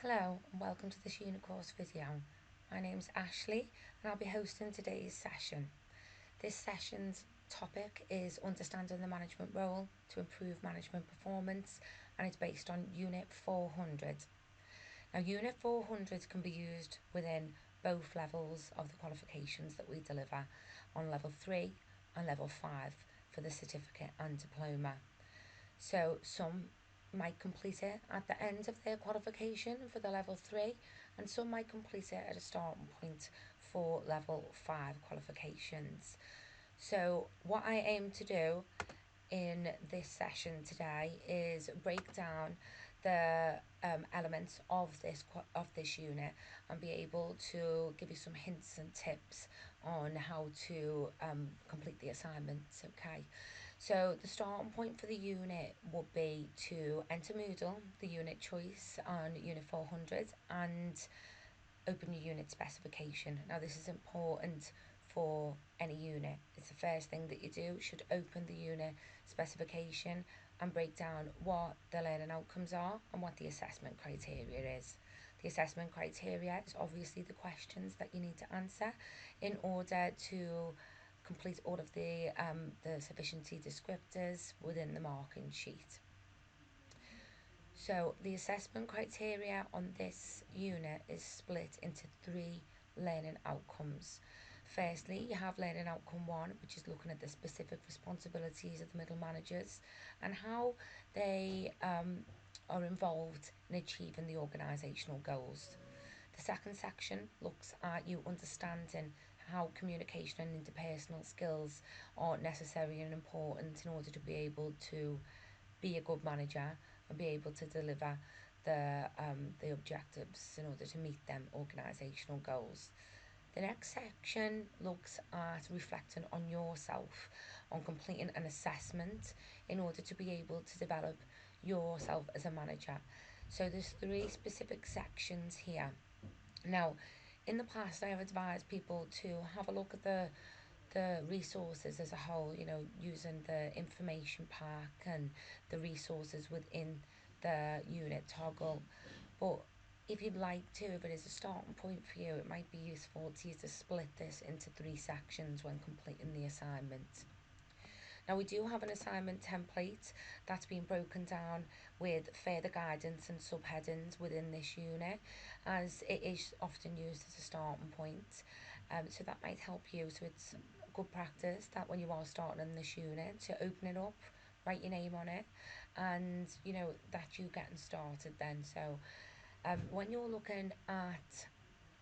Hello and welcome to this UniCourse video. My name is Ashley and I'll be hosting today's session. This session's topic is understanding the management role to improve management performance, and it's based on Unit 400. Now Unit 400 can be used within both levels of the qualifications that we deliver on level 3 and level 5 for the certificate and diploma. So some might complete it at the end of their qualification for the level 3, and some might complete it at a starting point for level 5 qualifications. So what I aim to do in this session today is break down the elements of this unit and be able to give you some hints and tips on how to complete the assignments. Okay, so the starting point for the unit would be to enter Moodle, the unit choice on Unit 400, and open your unit specification. Now this is important for any unit. It's the first thing that you do. Should open the unit specification and break down what the learning outcomes are and what the assessment criteria is. The assessment criteria is obviously the questions that you need to answer in order to complete all of the sufficiency descriptors within the marking sheet. So the assessment criteria on this unit is split into 3 learning outcomes. Firstly, you have learning outcome 1, which is looking at the specific responsibilities of the middle managers and how they are involved in achieving the organisational goals. The second section looks at you understanding how communication and interpersonal skills are necessary and important in order to be able to be a good manager and be able to deliver the objectives in order to meet them organisational goals. The next section looks at reflecting on yourself, on completing an assessment in order to be able to develop yourself as a manager. So there's 3 specific sections here. Now, in the past, I have advised people to have a look at the resources as a whole, using the information pack and the resources within the unit toggle. But if you'd like to, if it is a starting point for you, it might be useful to you to split this into 3 sections when completing the assignment. Now we do have an assignment template that's been broken down with further guidance and subheadings within this unit, as it is often used as a starting point. So that might help you. So it's good practice that when you are starting in this unit to open it up, write your name on it, and that you're getting started then. So when you're looking at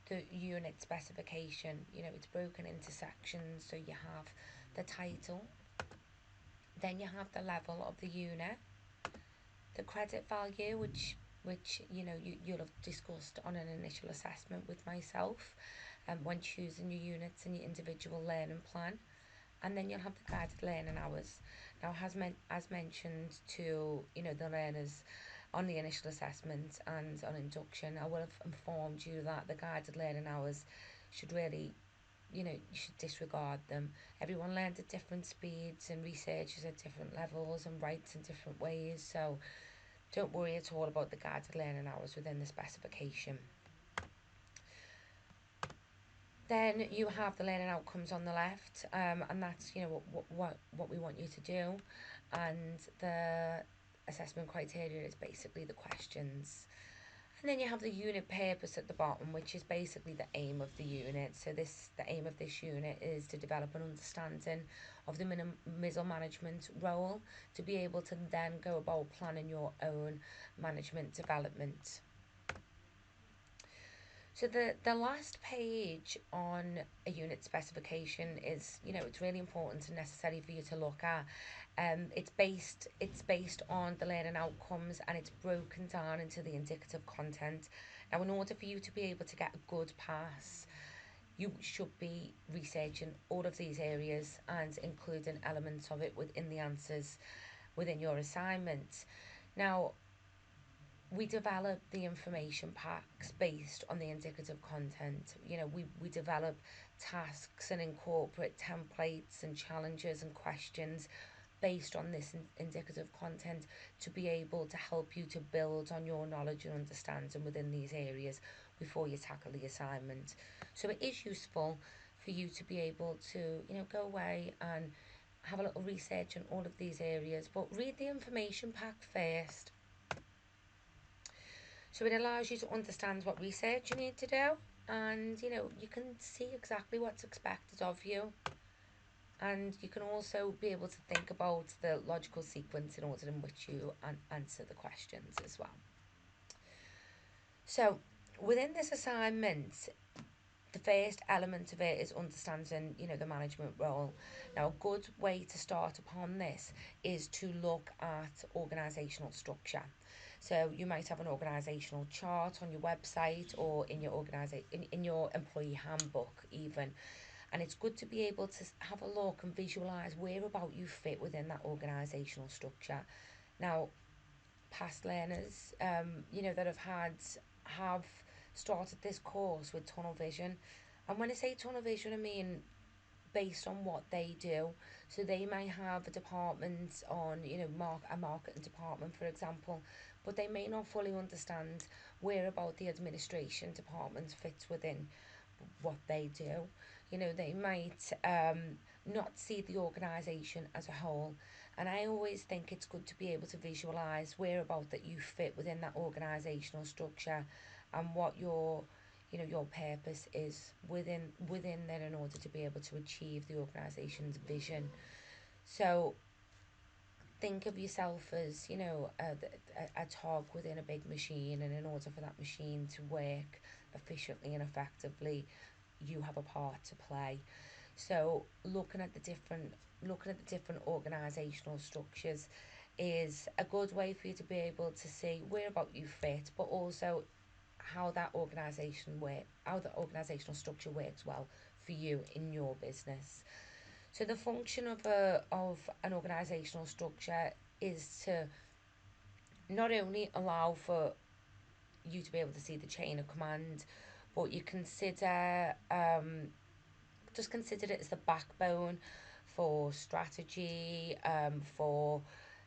the unit specification, it's broken into sections. So you have the title, then you have the level of the unit, the credit value, which you'll have discussed on an initial assessment with myself when choosing your units and your individual learning plan. And then you'll have the guided learning hours. Now, as mentioned to the learners on the initial assessment and on induction, I will have informed you that the guided learning hours should really, you should disregard them. Everyone learns at different speeds and researches at different levels and writes in different ways, so don't worry at all about the guided learning hours within the specification. Then you have the learning outcomes on the left, and that's what we want you to do, and the assessment criteria is basically the questions. And then you have the unit purpose at the bottom, which is basically the aim of the unit. So the aim of this unit is to develop an understanding of the middle management role to be able to then go about planning your own management development. So the last page on a unit specification is, it's really important and necessary for you to look at. It's based on the learning outcomes, and it's broken down into the indicative content. Now, in order for you to be able to get a good pass, you should be researching all of these areas and including elements of it within the answers within your assignment. Now, we develop the information packs based on the indicative content. We develop tasks and incorporate templates and challenges and questions based on this indicative content to be able to help you to build on your knowledge and understanding within these areas before you tackle the assignment. So it is useful for you to be able to, go away and have a little research on all of these areas, but read the information pack first. So it allows you to understand what research you need to do, and you can see exactly what's expected of you, and you can also be able to think about the logical sequence in order in which you answer the questions as well. So within this assignment, the first element of it is understanding, the management role. Now, a good way to start upon this is to look at organisational structure. So you might have an organisational chart on your website or in your in your employee handbook even. And it's good to be able to have a look and visualise where about you fit within that organisational structure. Now, past learners, that have started this course with tunnel vision. And when I say tunnel vision, I mean based on what they do. So they may have a department on, a marketing department, for example, but they may not fully understand where about the administration department fits within what they do. They might not see the organisation as a whole. And I always think it's good to be able to visualise where about that you fit within that organisational structure and what your purpose is within there in order to be able to achieve the organisation's vision. So think of yourself as a cog within a big machine, and in order for that machine to work efficiently and effectively, you have a part to play. So looking at the different organisational structures is a good way for you to be able to see where about you fit, but also how the organisational structure works well for you in your business. So the function of an organisational structure is to not only allow for you to be able to see the chain of command, but you just consider it as the backbone for strategy, for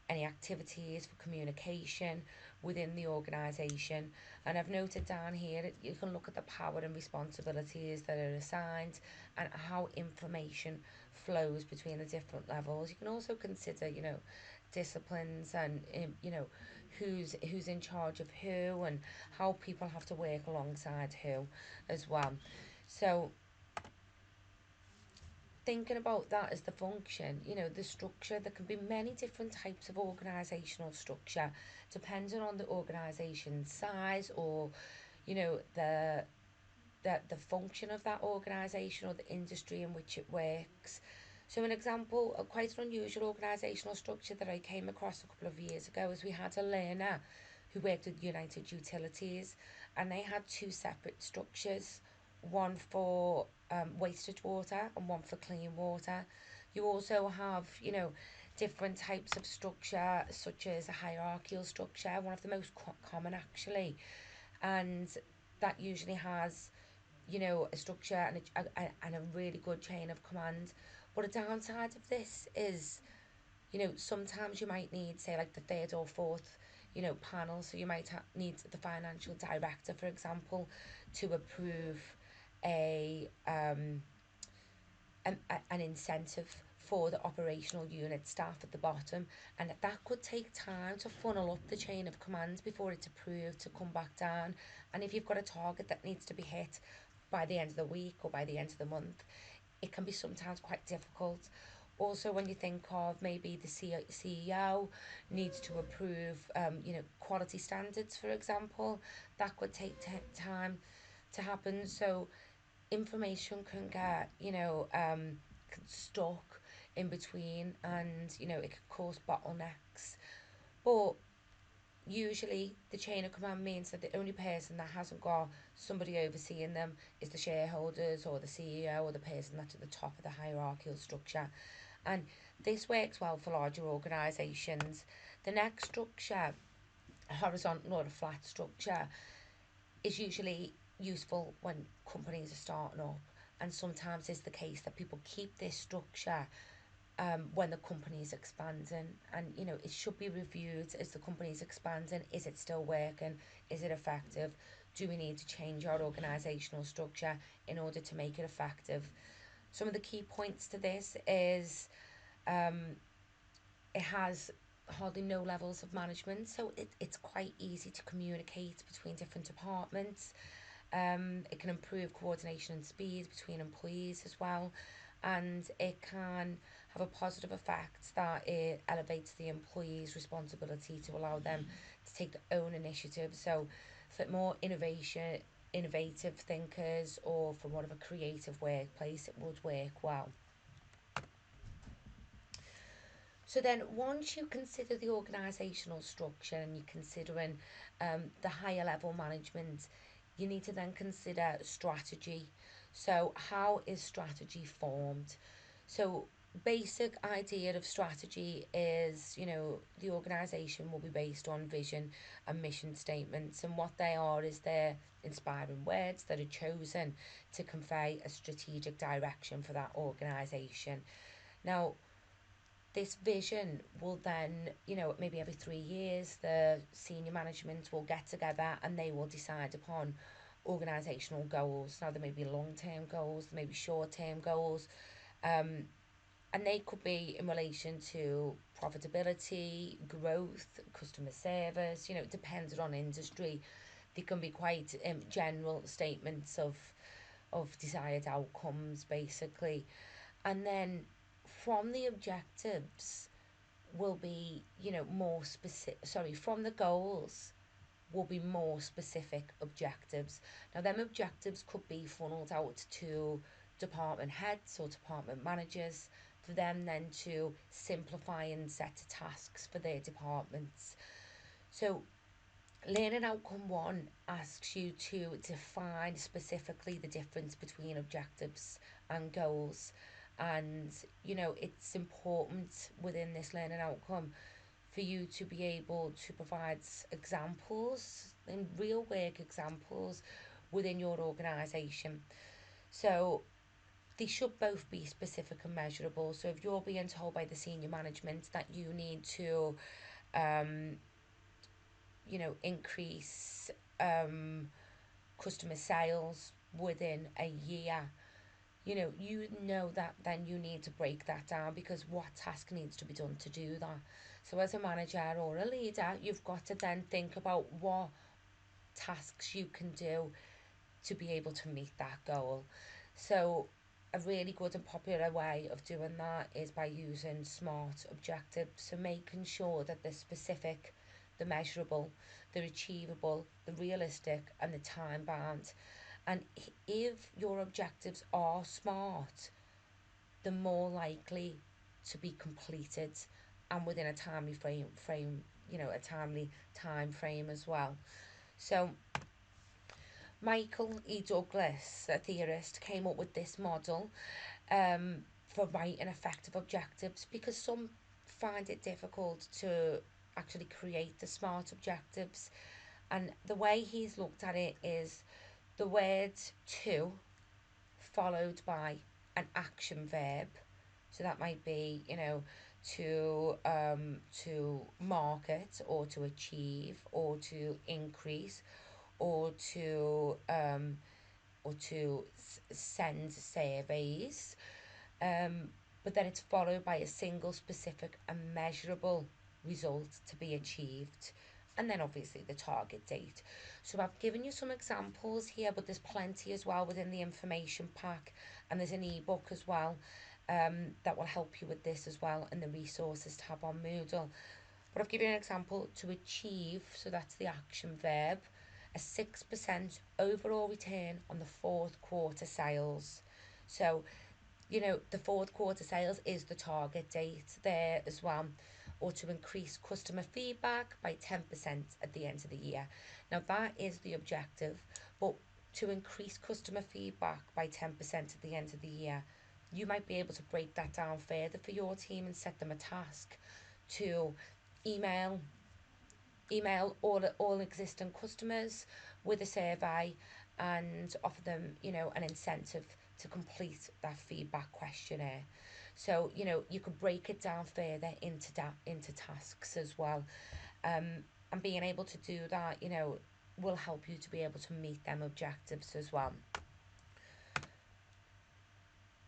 any activities, for communication within the organisation. And I've noted down here that you can look at the power and responsibilities that are assigned and how information flows between the different levels. You can also consider, disciplines and, who's in charge of who and how people have to work alongside who as well. So thinking about that as the function, the structure, there can be many different types of organisational structure depending on the organisation's size or, the function of that organisation or the industry in which it works. So an example, a quite an unusual organisational structure that I came across a couple of years ago is we had a learner who worked with United Utilities, and they had two separate structures, one for wastage water and one for clean water. You also have, different types of structure, such as a hierarchical structure, one of the most common actually, and that usually has, a structure and a really good chain of command. But a downside of this is, sometimes you might need, say, like the third or fourth, panel. So you might need the financial director, for example, to approve a an incentive for the operational unit staff at the bottom, and that could take time to funnel up the chain of command before it's approved to come back down. And if you've got a target that needs to be hit by the end of the week or by the end of the month, it can be sometimes quite difficult. Also, when you think of maybe the CEO needs to approve, quality standards, for example, that could take time to happen. So information can get, stuck in between, and, it can cause bottlenecks. But usually the chain of command means that the only person that hasn't got somebody overseeing them is the shareholders or the CEO or the person that's at the top of the hierarchical structure. And this works well for larger organisations. The next structure, a horizontal or a flat structure, is usually useful when companies are starting up, and sometimes it's the case that people keep this structure when the company is expanding, and it should be reviewed as the company is expanding. Is it still working? Is it effective? Do we need to change our organisational structure in order to make it effective? Some of the key points to this is it has hardly no levels of management, so it's quite easy to communicate between different departments. It can improve coordination and speed between employees as well, and it can have a positive effect that it elevates the employee's responsibility to allow them to take their own initiative. So, for more innovative thinkers, or for more of a creative workplace, it would work well. So then, once you consider the organisational structure and you're considering the higher level management, you need to then consider strategy. So, how is strategy formed? So, basic idea of strategy is, the organisation will be based on vision and mission statements, and what they are is they're inspiring words that are chosen to convey a strategic direction for that organisation. Now, this vision will then, maybe every 3 years, the senior management will get together and they will decide upon organisational goals. Now, there may be long term goals, there may be short term goals, and they could be in relation to profitability, growth, customer service, depending on industry. They can be quite general statements of desired outcomes, basically. And then from the objectives will be, more specific, sorry, from the goals will be more specific objectives. Now, them objectives could be funneled out to department heads or department managers for them then to simplify and set tasks for their departments. So, learning outcome one asks you to define specifically the difference between objectives and goals. And, it's important within this learning outcome for you to be able to provide examples and real work examples within your organisation. So they should both be specific and measurable. So if you're being told by the senior management that you need to, um, increase customer sales within a year, you know that then you need to break that down, because what task needs to be done to do that. So as a manager or a leader, you've got to then think about what tasks you can do to be able to meet that goal. So a really good and popular way of doing that is by using SMART objectives. So making sure that they're specific, the measurable, the achievable, the realistic, and the time bound. And if your objectives are SMART, they're more likely to be completed, and within a timely a timely time frame as well. So Michael E. Douglas, a theorist, came up with this model for writing effective objectives, because some find it difficult to actually create the SMART objectives. And the way he's looked at it is the word to followed by an action verb. So that might be, to market, or to achieve, or to increase, or to send surveys. But then it's followed by a single specific and measurable result to be achieved, and then obviously the target date. So I've given you some examples here, but there's plenty as well within the information pack, and there's an ebook as well that will help you with this as well in the resources tab on Moodle. But I've given you an example: to achieve, so that's the action verb, a 6% overall return on the fourth quarter sales. So, the fourth quarter sales is the target date there as well. Or to increase customer feedback by 10% at the end of the year. Now, that is the objective, but to increase customer feedback by 10% at the end of the year, you might be able to break that down further for your team and set them a task to email all existing customers with a survey, and offer them, an incentive to complete that feedback questionnaire. So, you know, you could break it down further into tasks as well. And being able to do that, you know, will help you to be able to meet them objectives as well.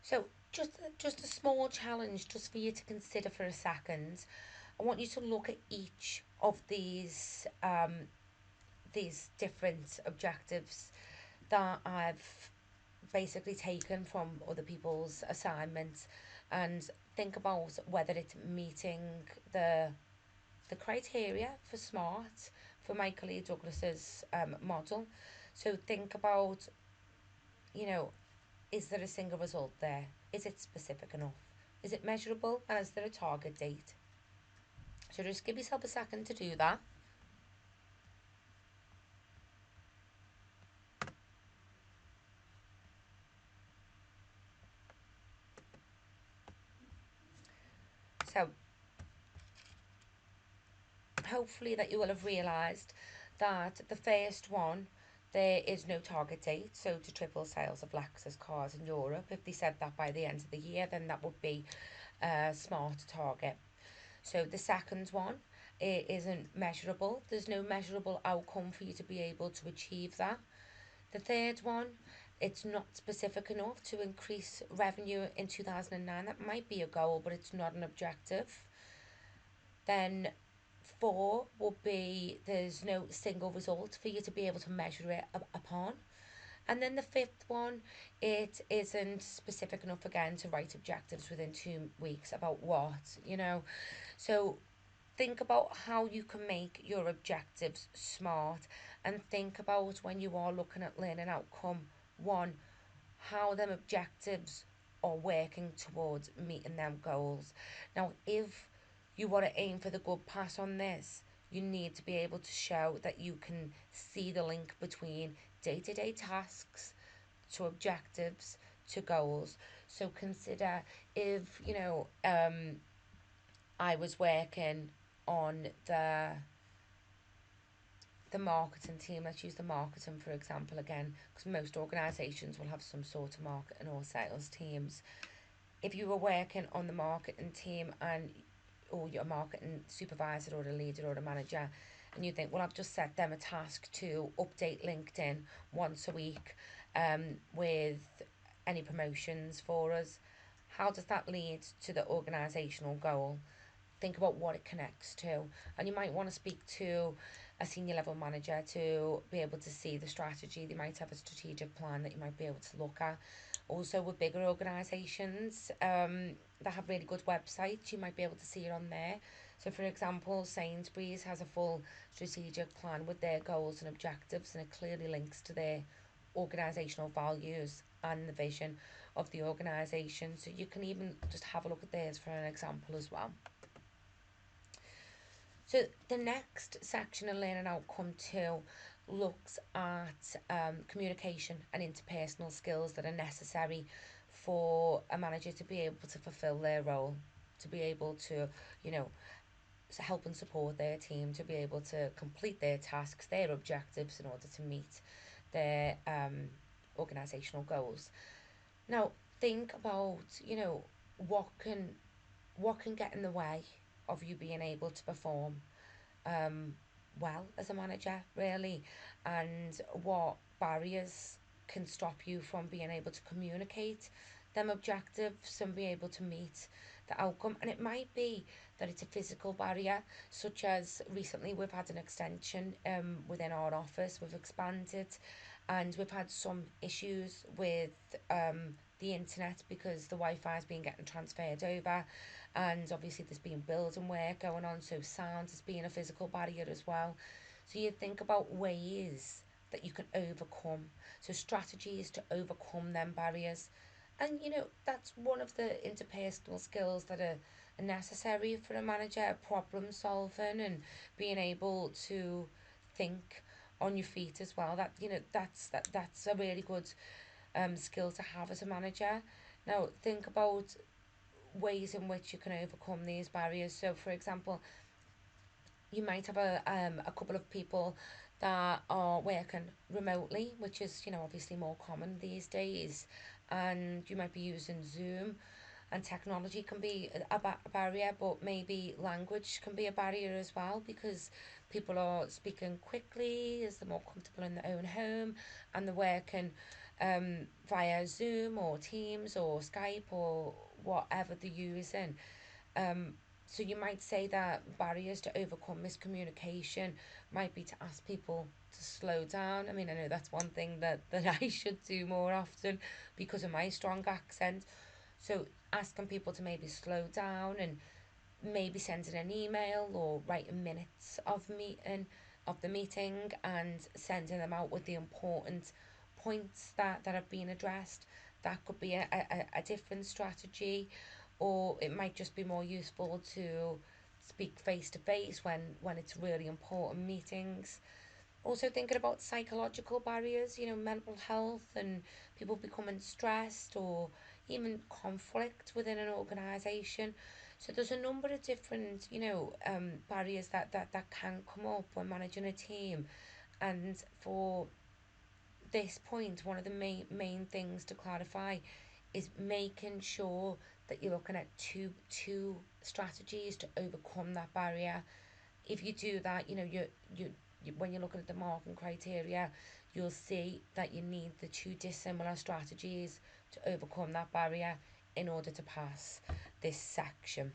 So just a small challenge just for you to consider for a second. I want you to look at each of these different objectives that I've basically taken from other people's assignments, and think about whether it's meeting the the criteria for SMART for Michael E. Douglas's model. So think about, you know, is there a single result there? Is it specific enough? Is it measurable? And is there a target date? So just give yourself a second to do that. So hopefully that you will have realised that the first one, there is no target date. So to triple sales of Lexus cars in Europe, if they said that by the end of the year, then that would be a smart target. So the second one, it isn't measurable. There's no measurable outcome for you to be able to achieve that. The third one, it's not specific enough to increase revenue in 2009. That might be a goal, but it's not an objective. Then four will be there's no single result for you to be able to measure it upon. And then the fifth one, it isn't specific enough again to write objectives within 2 weeks about what, you know. So think about how you can make your objectives smart, and think about when you are looking at learning outcome one, how them objectives are working towards meeting them goals. Now, if you want to aim for the good pass on this, you need to be able to show that you can see the link between day-to-day tasks to objectives to goals. So consider if, you know, I was working on the marketing team. Let's use the marketing for example again, because most organisations will have some sort of marketing or sales teams. If you were working on the marketing team, and or your marketing supervisor or a leader or a manager, and you think, well, I've just set them a task to update LinkedIn once a week with any promotions for us, how does that lead to the organisational goal? Think about what it connects to, and you might want to speak to a senior level manager to be able to see the strategy. They might have a strategic plan that you might be able to look at. Also with bigger organisations that have really good websites, you might be able to see it on there. So for example, Sainsbury's has a full strategic plan with their goals and objectives, and it clearly links to their organisational values and the vision of the organisation. So you can even just have a look at theirs for an example as well. So the next section of learning outcome 2 looks at communication and interpersonal skills that are necessary for a manager to be able to fulfill their role, to be able to, you know, help and support their team, to be able to complete their tasks, their objectives in order to meet their organisational goals. Now think about, you know, what can what can get in the way of you being able to perform um, well as a manager, really, and what barriers can stop you from being able to communicate them objectives and be able to meet the outcome. And it might be that it's a physical barrier, such as recently we've had an extension within our office, we've expanded, and we've had some issues with the internet because the Wi-Fi has been getting transferred over, and obviously there's been building work going on, so sound has been a physical barrier as well. So you think about ways that you can overcome, so strategies to overcome them barriers. And you know, that's one of the interpersonal skills that are necessary for a manager: problem solving and being able to think on your feet as well. That, you know, that's a really good skill to have as a manager. Now think about ways in which you can overcome these barriers. So for example, you might have a couple of people that are working remotely, which is, you know, obviously more common these days, and you might be using Zoom. and technology can be a barrier, but maybe language can be a barrier as well, because people are speaking quickly as they're more comfortable in their own home, and they're working via Zoom or Teams or Skype or whatever they're using. Um, so you might say that barriers to overcome miscommunication might be to ask people to slow down. I mean, I know that's one thing that I should do more often because of my strong accent. So asking people to maybe slow down and maybe sending an email or writing minutes of the meeting and sending them out with the important points that have been addressed. That could be a different strategy, or it might just be more useful to speak face to face when it's really important meetings. Also thinking about psychological barriers, mental health and people becoming stressed, or even conflict within an organisation. So there's a number of different, barriers that can come up when managing a team. And for this point, one of the main things to clarify is making sure that you're looking at two strategies to overcome that barrier. If you do that, you when you're looking at the marking criteria, you'll see that you need the two dissimilar strategies to overcome that barrier in order to pass this section.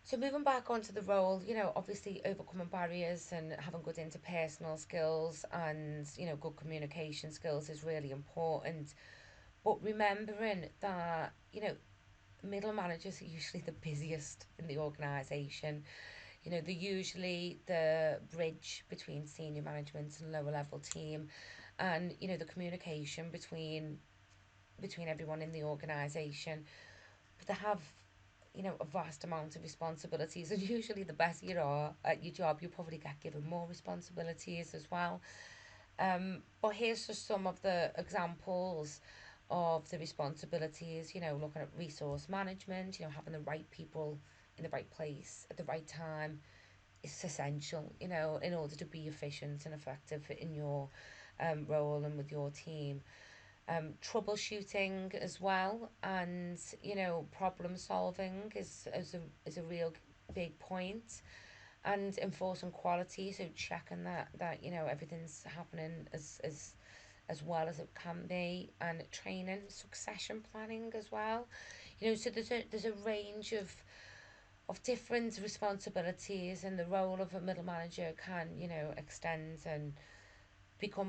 So moving back onto the role, obviously overcoming barriers and having good interpersonal skills and, good communication skills is really important. But remembering that, middle managers are usually the busiest in the organisation. They're usually the bridge between senior management and lower level team, and the communication between everyone in the organisation. But they have a vast amount of responsibilities, and usually the better you are at your job, you probably get given more responsibilities as well. But here's just some of the examples of the responsibilities. Looking at resource management, having the right people in the right place at the right time is essential, in order to be efficient and effective in your role and with your team. Troubleshooting as well, and problem solving is a real big point, and enforcing quality, so checking that everything's happening as well as it can be, and training, succession planning as well. So there's a range of different responsibilities, and the role of a middle manager can extend and become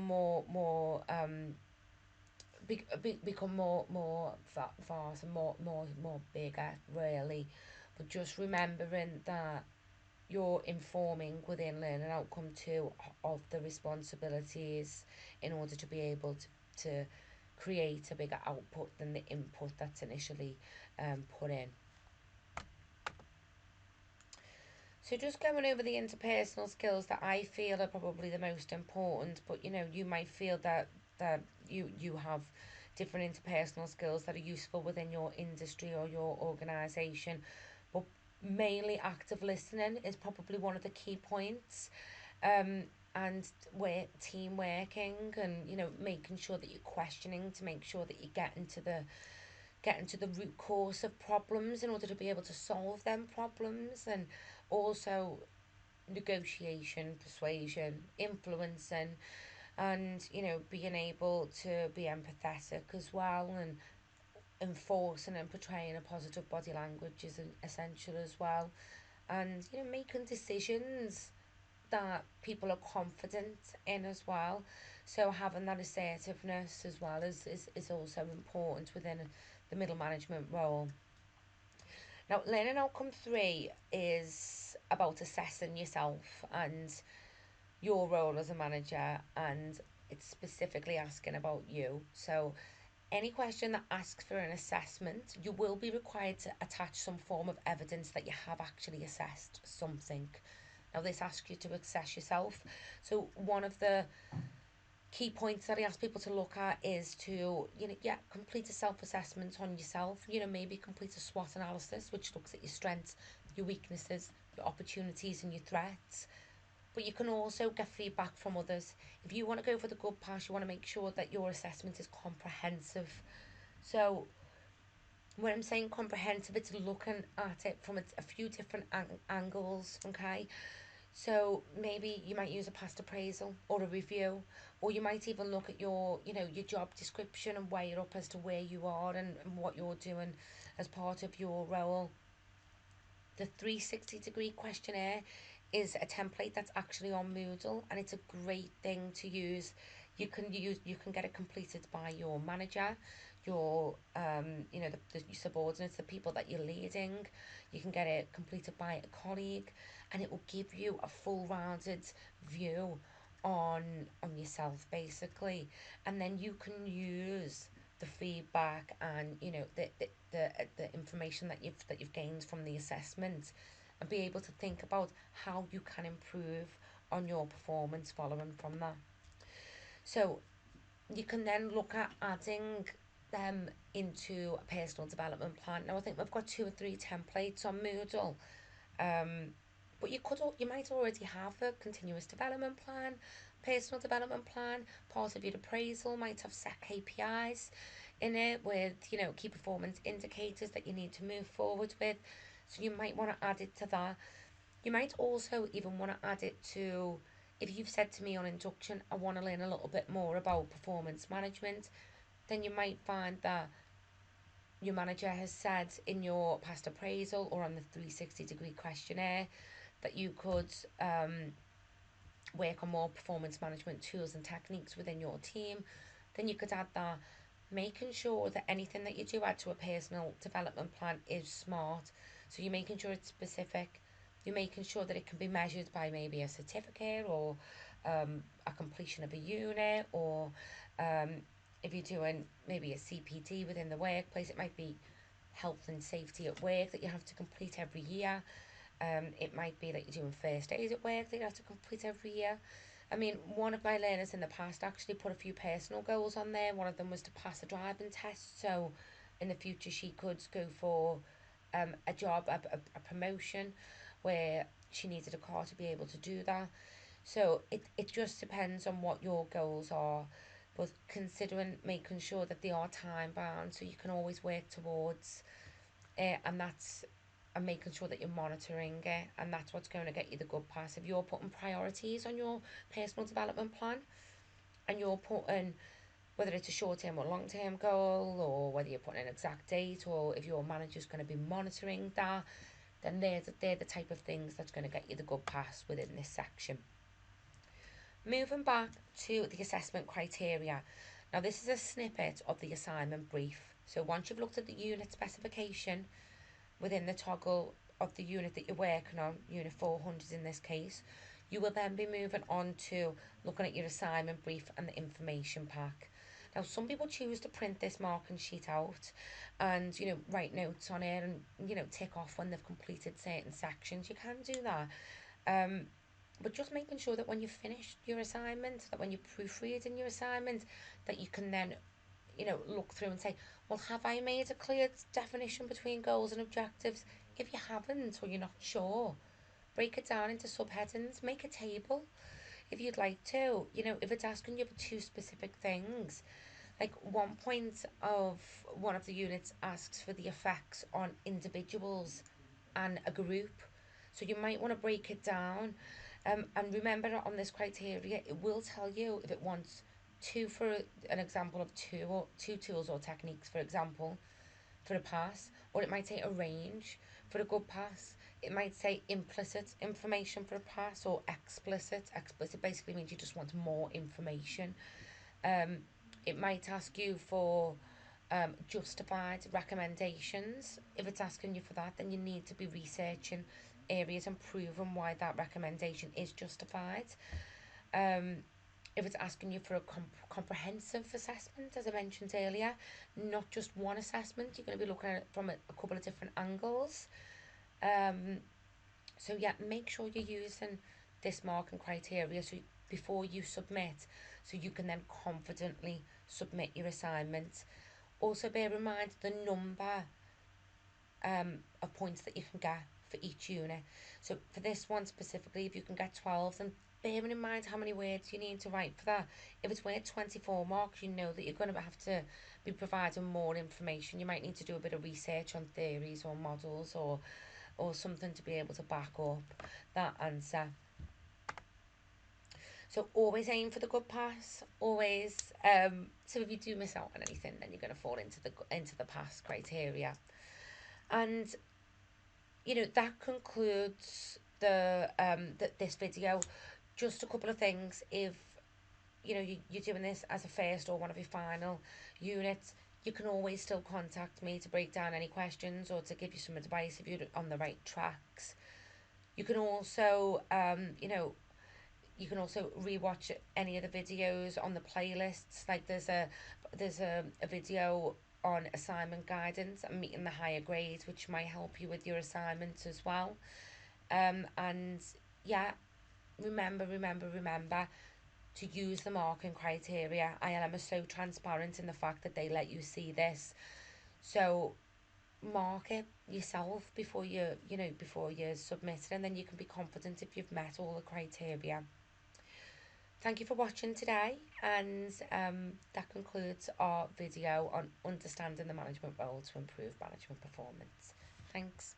become more vast and more bigger, really. But just remembering that you're informing within learning outcome 2 of the responsibilities in order to be able to create a bigger output than the input that's initially put in. So just going over the interpersonal skills that I feel are probably the most important, but you might feel that you have different interpersonal skills that are useful within your industry or your organisation. But mainly active listening is probably one of the key points. And where team working, and making sure that you're questioning to make sure that you get into the root cause of problems in order to be able to solve them problems, and also negotiation, persuasion, influencing, and being able to be empathetic as well, and enforcing and portraying a positive body language is essential as well, and making decisions that people are confident in as well. So having that assertiveness as well is also important within the middle management role. Now, learning outcome 3 is about assessing yourself and your role as a manager, and it's specifically asking about you. So any question that asks for an assessment, you will be required to attach some form of evidence that you have actually assessed something. Now, this asks you to assess yourself. So one of the key points that I ask people to look at is to, complete a self-assessment on yourself. Maybe complete a SWOT analysis, which looks at your strengths, your weaknesses, your opportunities and your threats. but you can also get feedback from others. If you want to go for the good pass, you want to make sure that your assessment is comprehensive. So when I'm saying comprehensive, it's looking at it from a few different angles, okay? So maybe you might use a past appraisal or a review, or you might even look at your, your job description and weigh it up as to where you are and what you're doing as part of your role. The 360-degree questionnaire is a template that's actually on Moodle, and it's a great thing to use. You can get it completed by your manager, your the subordinates, the people that you're leading. You can get it completed by a colleague, and it will give you a full rounded view on yourself basically, and then you can use the feedback and the information that you've gained from the assessment, and be able to think about how you can improve on your performance following from that. So you can then look at adding them into a personal development plan. Now I think we've got 2 or 3 templates on Moodle, but you might already have a continuous development plan, personal development plan. Part of your appraisal might have set KPIs in it with key performance indicators that you need to move forward with. So you might want to add it to that. You might also even want to add it to, if you've said to me on induction, I want to learn a little bit more about performance management, then you might find that your manager has said in your past appraisal or on the 360-degree questionnaire that you could work on more performance management tools and techniques within your team. Then you could add that, making sure that anything that you do add to a personal development plan is smart. So you're making sure it's specific. You're making sure that it can be measured by maybe a certificate or a completion of a unit, or if you're doing maybe a CPD within the workplace, it might be health and safety at work that you have to complete every year. It might be that you're doing first aid at work that you have to complete every year. I mean, one of my learners in the past actually put a few personal goals on there. One of them was to pass a driving test, so in the future she could go for a job, a promotion where she needed a car to be able to do that. So it just depends on what your goals are, but considering making sure that they are time bound so you can always work towards and that's and making sure that you're monitoring it, and that's what's going to get you the good pass. If you're putting priorities on your personal development plan, and you're putting whether it's a short-term or long-term goal, or whether you're putting an exact date, or if your manager's going to be monitoring that, then they're the type of things that's going to get you the good pass within this section. Moving back to the assessment criteria. Now this is a snippet of the assignment brief. So once you've looked at the unit specification within the toggle of the unit that you're working on, unit 400 in this case, you will then be moving on to looking at your assignment brief and the information pack. Now some people choose to print this marking sheet out and write notes on it and tick off when they've completed certain sections. You can do that, but just making sure that when you've finished your assignment, that when you're proofreading your assignment, that you can then look through and say, well, have I made a clear definition between goals and objectives? If you haven't, or you're not sure, break it down into subheadings, make a table if you'd like to. If it's asking you for 2 specific things, like one point of one of the units asks for the effects on individuals and a group, so you might want to break it down. And remember, on this criteria, it will tell you if it wants 2, for an example of 2 tools or techniques, for example, for a pass, or it might say a range for a good pass. It might say implicit information for a pass, or explicit. Explicit basically means you just want more information. It might ask you for justified recommendations. If it's asking you for that, then you need to be researching areas and proving why that recommendation is justified. If it's asking you for a comprehensive assessment, as I mentioned earlier, not just one assessment, you're going to be looking at it from a couple of different angles. So yeah, make sure you're using this marking criteria before you submit, so you can then confidently submit your assignment. Also bear in mind the number of points that you can get for each unit. So for this one specifically, if you can get 12, then bearing in mind how many words you need to write for that, if it's worth 24 marks, you know that you're going to have to be providing more information. You might need to do a bit of research on theories or models or something to be able to back up that answer. So always aim for the good pass. Always. So if you do miss out on anything, then you're going to fall into the pass criteria. And that concludes this video. Just a couple of things. If you're doing this as a first or one of your final units, you can always still contact me to break down any questions or to give you some advice if you're on the right tracks. You can also you can also rewatch any of the videos on the playlists. Like there's a video on assignment guidance and meeting the higher grades, which might help you with your assignments as well. And yeah, remember to use the marking criteria. ILM is so transparent in the fact that they let you see this. So mark it yourself before you submit it, and then you can be confident if you've met all the criteria. Thank you for watching today, and that concludes our video on understanding the management role to improve management performance. Thanks.